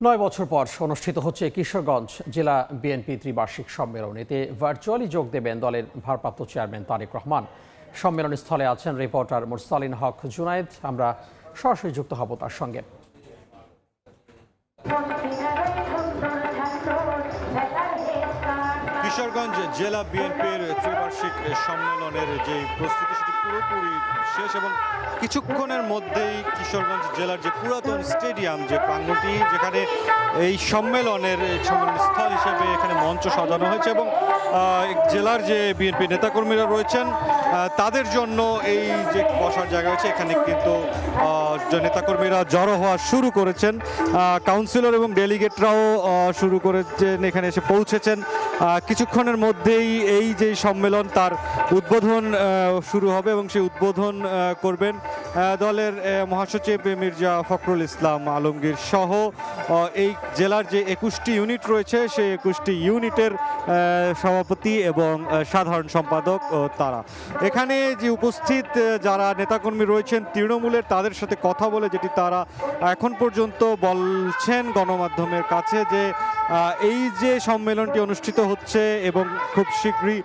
৯ বছর পর অনুষ্ঠিত হচ্ছে কিশোরগঞ্জ জেলা বিএনপি ত্রিবার্ষিক সম্মেলন। এতে ভার্চুয়ালি যোগ দেবেন দলের ভারপ্রাপ্ত চেয়ারম্যান তারেক রহমান। সম্মেলন স্থলে আছেন রিপোর্টার মুরসালিন হক জুনায়েদ। আমরা সরাসরি যুক্ত হব তার সঙ্গে। কিশোরগঞ্জ জেলা বিএনপির ত্রিবার্ষিক সম্মেলনের যে প্রস্তুতি সেটি পুরোপুরি শেষ এবং কিছুক্ষণের মধ্যেই কিশোরগঞ্জ জেলার যে পুরাতন স্টেডিয়াম যে প্রাঙ্গণটি, যেখানে এই সম্মেলন স্থল হিসেবে এখানে মঞ্চ সাজানো হয়েছে এবং জেলার যে বিএনপি নেতাকর্মীরা রয়েছেন তাদের জন্য এই যে বসার জায়গা রয়েছে, এখানে কিন্তু নেতাকর্মীরা জড়ো হওয়া শুরু করেছেন। কাউন্সিলর এবং ডেলিগেটরাও শুরু করেছেন, এখানে এসে পৌঁছেছেন। কিছুক্ষণের মধ্যেই এই যে সম্মেলন তার উদ্বোধন শুরু হবে এবং সেই উদ্বোধন করবেন দলের মহাসচিব মির্জা ফখরুল ইসলাম আলমগীর সহ এই জেলার যে 21টি ইউনিট রয়েছে সেই 21টি ইউনিটের সভাপতি এবং সাধারণ সম্পাদক তারা এখানে যে উপস্থিত যারা নেতাকর্মী রয়েছেন তৃণমূলের, তাদের সাথে কথা বলে যেটি তারা এখন পর্যন্ত বলছেন গণমাধ্যমের কাছে যে এই যে সম্মেলনটি অনুষ্ঠিত হচ্ছে এবং খুব শীঘ্রই